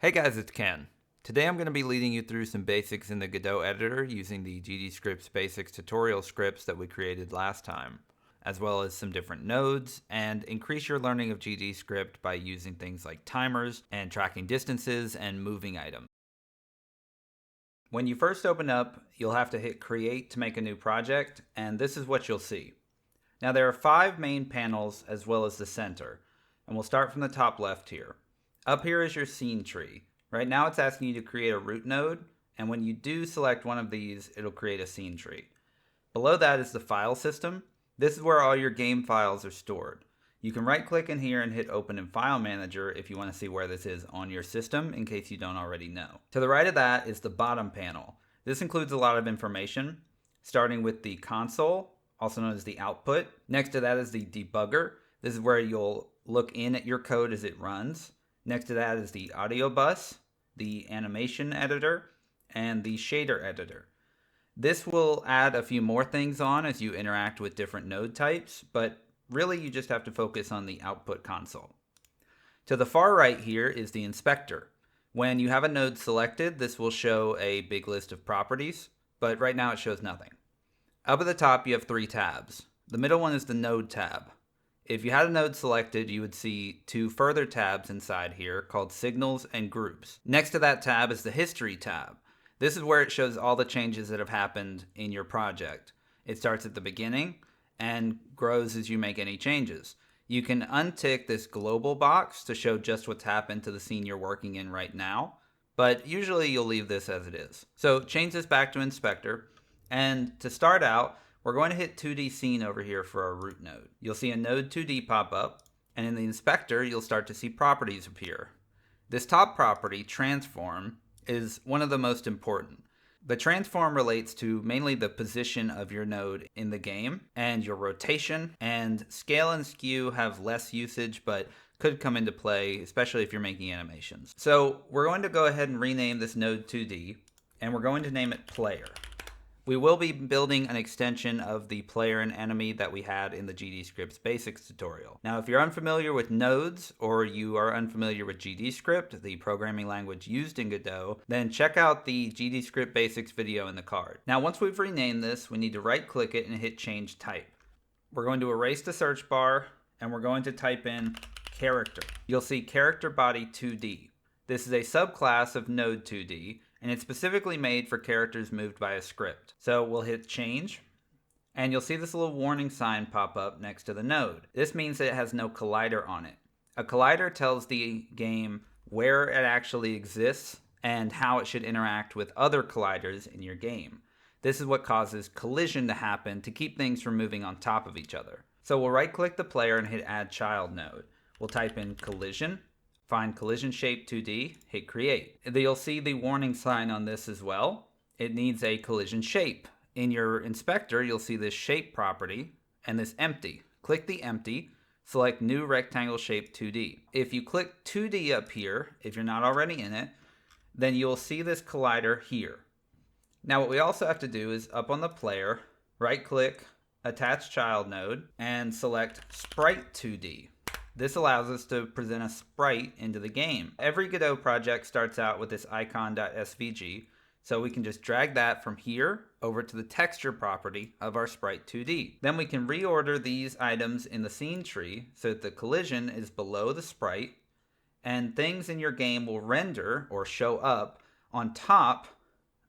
Hey guys, it's Ken. Today I'm going to be leading you through some basics in the Godot editor using the GDScripts basics tutorial scripts that we created last time, as well as some different nodes, and increase your learning of GDScript by using things like timers and tracking distances and moving items. When you first open up, you'll have to hit create to make a new project, and this is what you'll see. Now there are 5 main panels as well as the center, and we'll start from the top left here. Up here is your scene tree. Right now it's asking you to create a root node, and when you do select one of these, it'll create a scene tree. Below that is the file system. This is where all your game files are stored. You can right click in here and hit open in file manager if you want to see where this is on your system in case you don't already know. To the right of that is the bottom panel. This includes a lot of information, starting with the console, also known as the output. Next to that is the debugger. This is where you'll look in at your code as it runs. Next to that is the audio bus, the animation editor, and the shader editor. This will add a few more things on as you interact with different node types, but really you just have to focus on the output console. To the far right here is the inspector. When you have a node selected, this will show a big list of properties, but right now it shows nothing. Up at the top you have 3 tabs. The middle one is the node tab. If you had a node selected, you would see 2 further tabs inside here called Signals and Groups. Next to that tab is the History tab. This is where it shows all the changes that have happened in your project. It starts at the beginning and grows as you make any changes. You can untick this global box to show just what's happened to the scene you're working in right now, but usually you'll leave this as it is. So change this back to Inspector, and to start out, we're going to hit 2D Scene over here for our root node. You'll see a node 2D pop up, and in the inspector, you'll start to see properties appear. This top property, transform, is one of the most important. The transform relates to mainly the position of your node in the game, and your rotation, and scale and skew have less usage, but could come into play, especially if you're making animations. So we're going to go ahead and rename this node 2D, and we're going to name it Player. We will be building an extension of the player and enemy that we had in the GDScripts basics tutorial. Now, if you're unfamiliar with nodes or you are unfamiliar with GDScript, the programming language used in Godot, then check out the GDScript basics video in the card. Now, once we've renamed this, we need to right click it and hit change type. We're going to erase the search bar and we're going to type in character. You'll see character body 2D. This is a subclass of node 2D, and it's specifically made for characters moved by a script. So we'll hit change, and you'll see this little warning sign pop up next to the node. This means that it has no collider on it. A collider tells the game where it actually exists and how it should interact with other colliders in your game. This is what causes collision to happen to keep things from moving on top of each other. So we'll right click the player and hit add child node. We'll type in collision, find collision shape 2D, hit create. You'll see the warning sign on this as well. It needs a collision shape. In your inspector, you'll see this shape property and this empty. Click the empty, select new rectangle shape 2D. If you click 2D up here, if you're not already in it, then you'll see this collider here. Now what we also have to do is up on the player, right click, attach child node, and select sprite 2D. This allows us to present a sprite into the game. Every Godot project starts out with this icon.svg, so we can just drag that from here over to the texture property of our sprite 2D. Then we can reorder these items in the scene tree so that the collision is below the sprite, and things in your game will render or show up on top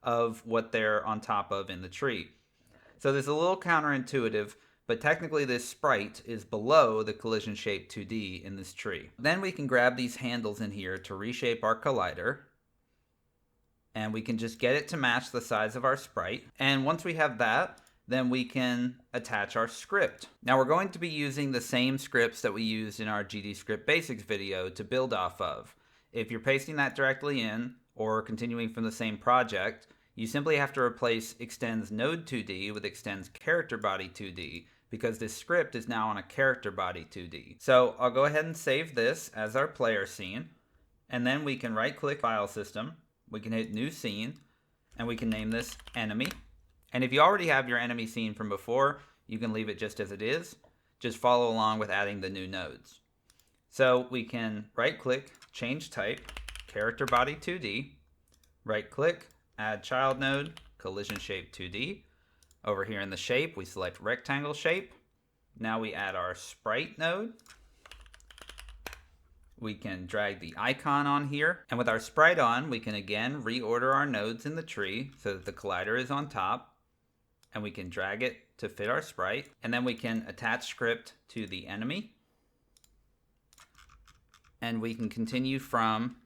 of what they're on top of in the tree. So this is a little counterintuitive, but technically this sprite is below the collision shape 2D in this tree. Then we can grab these handles in here to reshape our collider, and we can just get it to match the size of our sprite. And once we have that, then we can attach our script. Now we're going to be using the same scripts that we used in our GDScript basics video to build off of. If you're pasting that directly in or continuing from the same project, you simply have to replace extends node 2D with extends character body 2D, because this script is now on a character body 2D. So I'll go ahead and save this as our player scene, and then we can right click file system, we can hit new scene, and we can name this enemy. And if you already have your enemy scene from before, you can leave it just as it is. Just follow along with adding the new nodes. So we can right click, change type, character body 2D, right click, add child node, collision shape 2D. Over here in the shape, we select rectangle shape. Now we add our sprite node. We can drag the icon on here. And with our sprite on, we can again reorder our nodes in the tree so that the collider is on top. And we can drag it to fit our sprite. And then we can attach script to the enemy. And we can continue from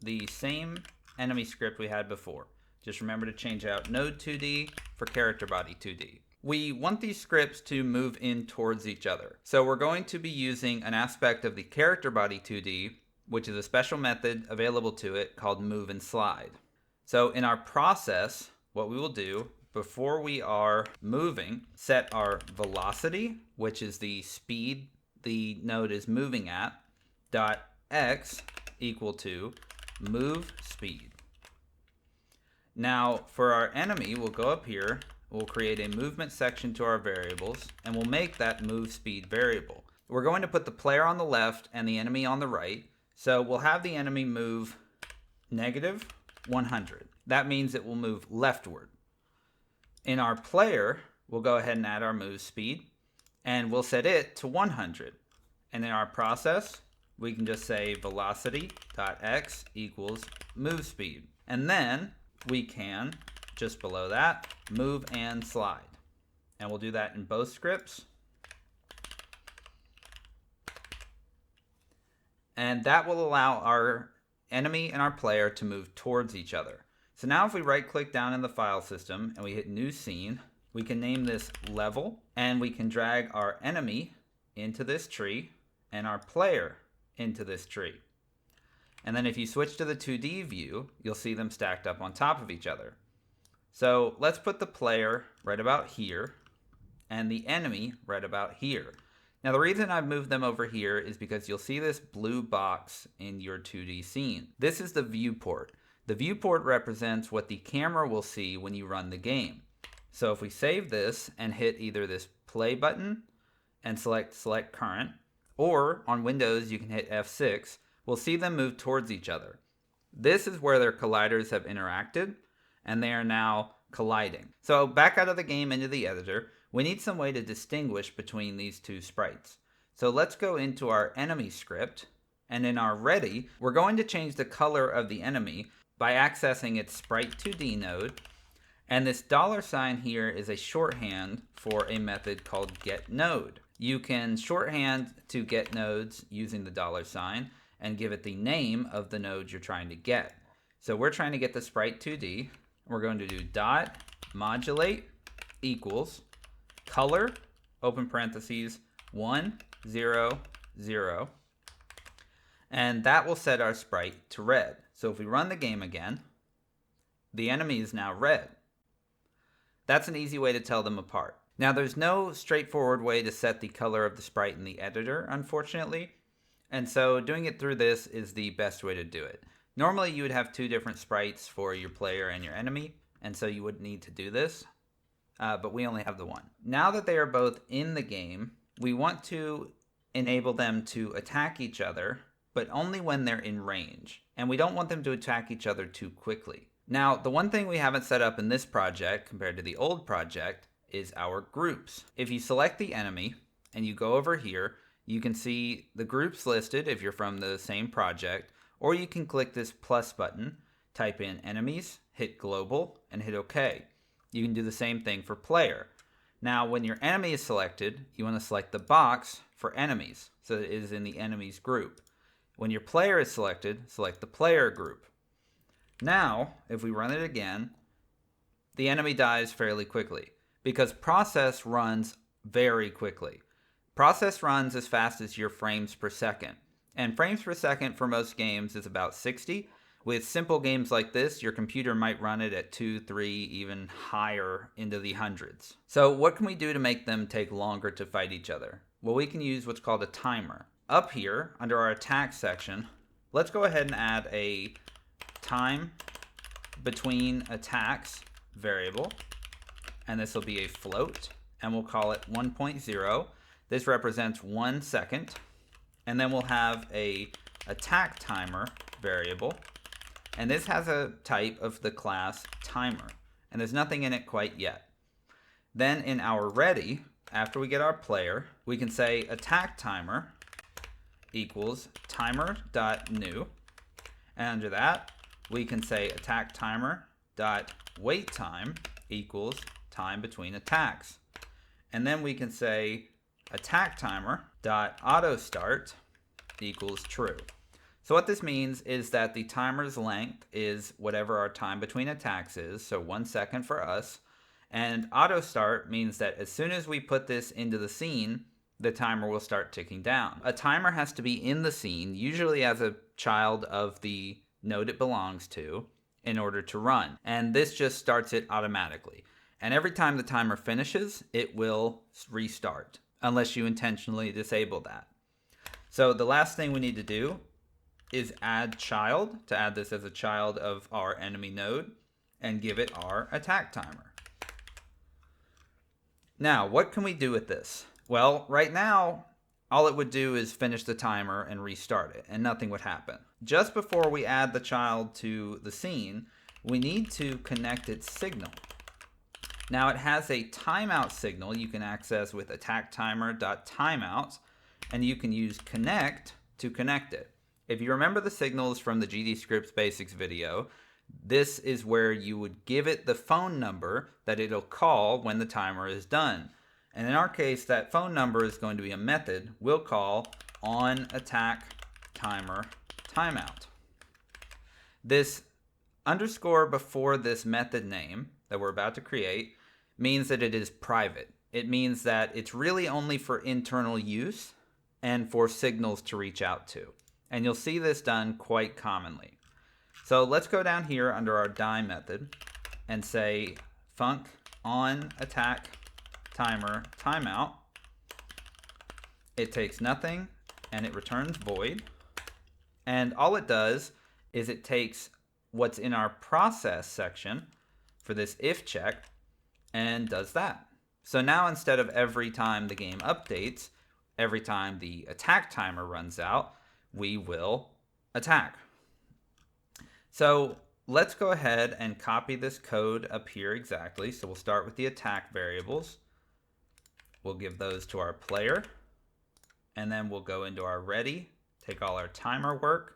the same enemy script we had before. Just remember to change out node 2D for character body 2D. We want these scripts to move in towards each other. So we're going to be using an aspect of the character body 2D, which is a special method available to it called move and slide. So in our process, what we will do before we are moving, set our velocity, which is the speed the node is moving at, dot x equal to move speed. Now for our enemy, we'll go up here, we'll create a movement section to our variables, and we'll make that move speed variable. We're going to put the player on the left and the enemy on the right, so we'll have the enemy move negative 100. That means it will move leftward. In our player, we'll go ahead and add our move speed, and we'll set it to 100. And in our process, we can just say velocity.x equals move speed. And then we can, just below that, move and slide. And we'll do that in both scripts. And that will allow our enemy and our player to move towards each other. So now if we right click down in the file system and we hit new scene, we can name this level, and we can drag our enemy into this tree and our player into this tree. And then if you switch to the 2D view, you'll see them stacked up on top of each other. So let's put the player right about here and the enemy right about here. Now the reason I've moved them over here is because you'll see this blue box in your 2D scene. This is the viewport. The viewport represents what the camera will see when you run the game. So if we save this and hit either this play button and select current, or on Windows you can hit F6, we'll see them move towards each other. This is where their colliders have interacted, and they are now colliding. So back out of the game into the editor, we need some way to distinguish between these two sprites. So let's go into our enemy script, and in our ready, we're going to change the color of the enemy by accessing its sprite 2D node, and this $sign here is a shorthand for a method called getNode. You can shorthand to get nodes using the $sign and give it the name of the node you're trying to get. So we're trying to get the sprite 2D. We're going to do dot modulate equals color, open parentheses, 1, 0, 0. And that will set our sprite to red. So if we run the game again, the enemy is now red. That's an easy way to tell them apart. Now there's no straightforward way to set the color of the sprite in the editor, unfortunately. And so doing it through this is the best way to do it. Normally you would have two different sprites for your player and your enemy, and so you would need to do this, but we only have the one. Now that they are both in the game, we want to enable them to attack each other, but only when they're in range. And we don't want them to attack each other too quickly. Now, the one thing we haven't set up in this project compared to the old project is our groups. If you select the enemy and you go over here, you can see the groups listed if you're from the same project, or you can click this plus button, type in enemies, hit global, and hit OK. You can do the same thing for player. Now, when your enemy is selected, you want to select the box for enemies, so it is in the enemies group. When your player is selected, select the player group. Now, if we run it again, the enemy dies fairly quickly because process runs very quickly. Process runs as fast as your frames per second. And frames per second for most games is about 60. With simple games like this, your computer might run it at 2, 3, even higher into the hundreds. So what can we do to make them take longer to fight each other? Well, we can use what's called a timer. Up here, under our attack section, let's go ahead and add a time between attacks variable, and this will be a float, and we'll call it 1.0. This represents 1 second, and then we'll have a attack timer variable, And this has a type of the class timer, and there's nothing in it quite yet. Then in our ready, after we get our player, we can say attack timer equals timer.new. And under that, we can say attack timer dot wait time equals time between attacks. And then we can say attack timer dot auto start equals true. So what this means is that the timer's length is whatever our time between attacks is, so 1 second for us. And auto start means that as soon as we put this into the scene, the timer will start ticking down. A timer has to be in the scene, usually as a child of the node it belongs to, in order to run. And this just starts it automatically. And every time the timer finishes, it will restart, unless you intentionally disable that. So the last thing we need to do is add child, to add this as a child of our enemy node, and give it our attack timer. Now, what can we do with this? Well, right now, all it would do is finish the timer and restart it, and nothing would happen. Just before we add the child to the scene, we need to connect its signal. Now, it has a timeout signal you can access with attack timer.timeout, and you can use connect to connect it. If you remember the signals from the GD Scripts Basics video, this is where you would give it the phone number that it'll call when the timer is done. And in our case, that phone number is going to be a method we'll call onAttackTimerTimeout. This underscore before this method name that we're about to create means that it is private. It means that it's really only for internal use and for signals to reach out to. And you'll see this done quite commonly. So let's go down here under our die method and say func onAttackTimerTimeout. It takes nothing and it returns void. And all it does is it takes what's in our process section for this if check and does that. So now instead of every time the game updates, every time the attack timer runs out, we will attack. So let's go ahead and copy this code up here exactly. So we'll start with the attack variables. We'll give those to our player. And then we'll go into our ready, take all our timer work,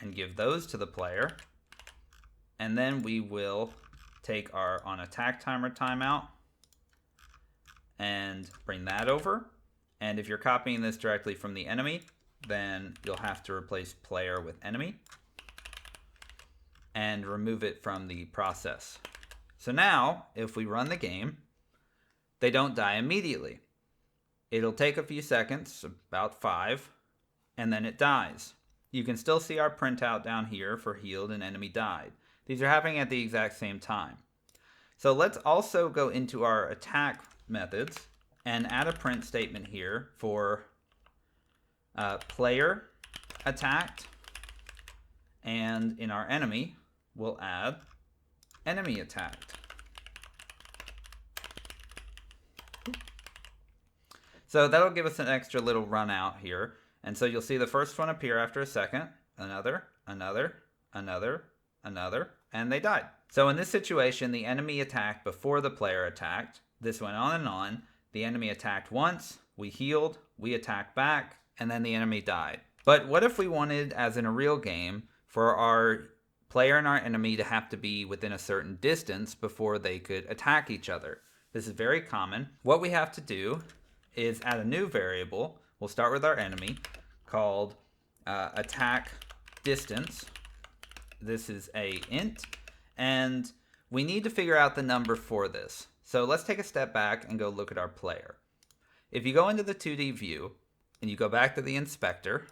and give those to the player. And then we will take our onAttackTimerTimeout and bring that over. And if you're copying this directly from the enemy, then you'll have to replace player with enemy and remove it from the process. So now, if we run the game, they don't die immediately. It'll take a few seconds, about 5, and then it dies. You can still see our printout down here for healed and enemy died. These are happening at the exact same time. So let's also go into our attack methods and add a print statement here for player attacked, and in our enemy, we'll add enemy attacked. So that'll give us an extra little run out here. And so you'll see the first one appear after a second, another, and they died. So in this situation, the enemy attacked before the player attacked. This went on and on. The enemy attacked once, we healed, we attacked back, and then the enemy died. But what if we wanted, as in a real game, for our player and our enemy to have to be within a certain distance before they could attack each other? This is very common. What we have to do is add a new variable. We'll start with our enemy called attack distance. This is a int, and we need to figure out the number for this. So let's take a step back and go look at our player. If you go into the 2D view and you go back to the inspector,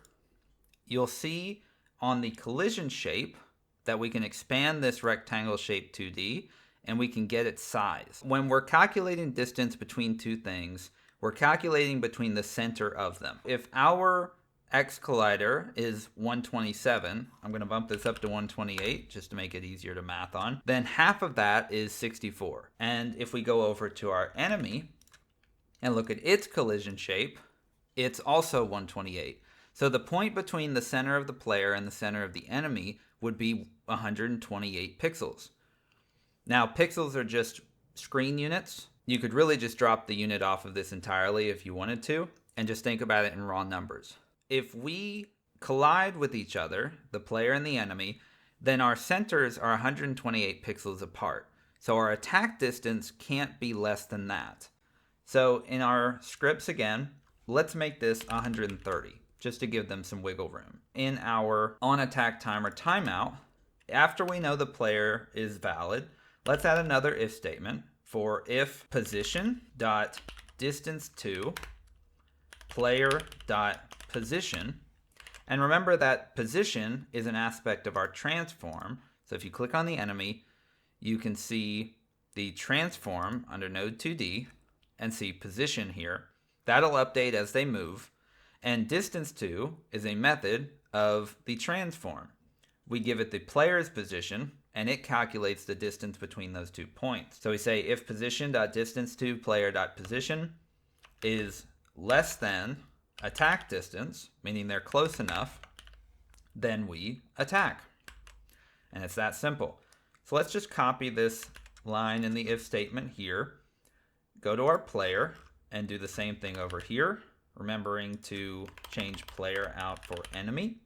you'll see on the collision shape that we can expand this rectangle shape 2D and we can get its size. When we're calculating distance between two things, we're calculating between the center of them. If our X collider is 127, I'm going to bump this up to 128 just to make it easier to math on, then half of that is 64. And if we go over to our enemy and look at its collision shape, it's also 128. So the point between the center of the player and the center of the enemy would be 128 pixels. Now, pixels are just screen units. You could really just drop the unit off of this entirely if you wanted to, and just think about it in raw numbers. If we collide with each other, the player and the enemy, then our centers are 128 pixels apart. So our attack distance can't be less than that. So in our scripts again, let's make this 130, just to give them some wiggle room. In our on-attack timer timeout, after we know the player is valid, let's add another if statement for if position dot distance to player dot position. And remember that position is an aspect of our transform. So if you click on the enemy, you can see the transform under node 2D and see position here. That'll update as they move. And distance to is a method of the transform. We give it the player's position, and it calculates the distance between those 2 points. So we say if position.distance to player.position is less than attack distance, meaning they're close enough, then we attack. And it's that simple. So let's just copy this line in the if statement here, go to our player, and do the same thing over here, remembering to change player out for enemy.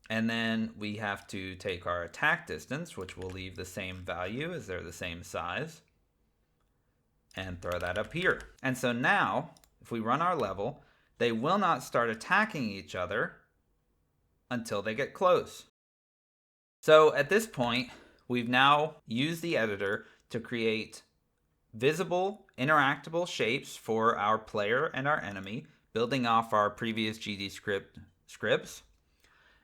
And then we have to take our attack distance, which will leave the same value as they're the same size, and throw that up here. And so now, if we run our level, they will not start attacking each other until they get close. So at this point, we've now used the editor to create visible, interactable shapes for our player and our enemy, building off our previous GD scripts.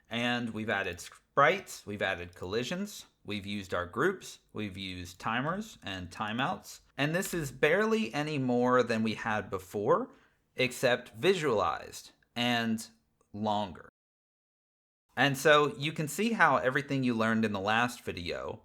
And we've added sprites, we've added collisions, we've used our groups, we've used timers and timeouts. And this is barely any more than we had before, except visualized and longer. And so you can see how everything you learned in the last video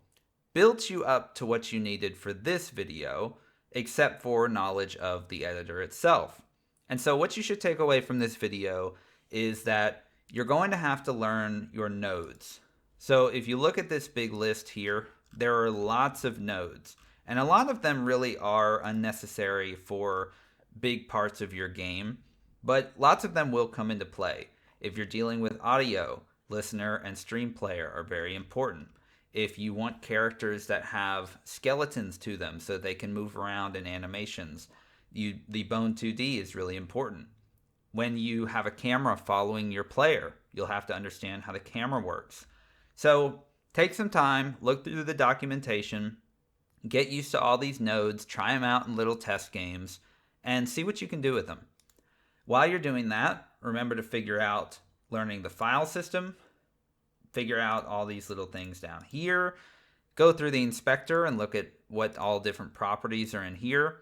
built you up to what you needed for this video, except for knowledge of the editor itself. And so what you should take away from this video is that you're going to have to learn your nodes. So if you look at this big list here, there are lots of nodes, and a lot of them really are unnecessary for big parts of your game, but lots of them will come into play. If you're dealing with audio, listener and stream player are very important. If you want characters that have skeletons to them so they can move around in animations, the Bone 2D is really important. When you have a camera following your player, you'll have to understand how the camera works. So take some time, look through the documentation, get used to all these nodes, try them out in little test games, and see what you can do with them. While you're doing that, remember to figure out learning the file system, figure out all these little things down here, go through the inspector and look at what all different properties are in here.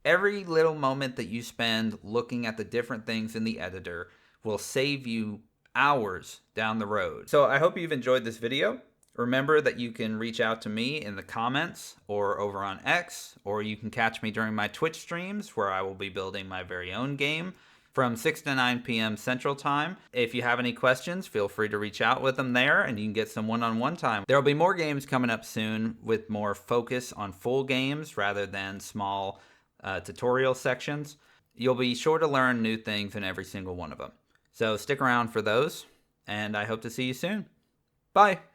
Every little moment that you spend looking at the different things in the editor will save you hours down the road. So I hope you've enjoyed this video. Remember that you can reach out to me in the comments or over on X, or you can catch me during my Twitch streams where I will be building my very own game from 6 to 9 p.m. Central Time. If you have any questions, feel free to reach out with them there and you can get some one-on-one time. There will be more games coming up soon with more focus on full games rather than small tutorial sections. You'll be sure to learn new things in every single one of them. So stick around for those, and I hope to see you soon. Bye!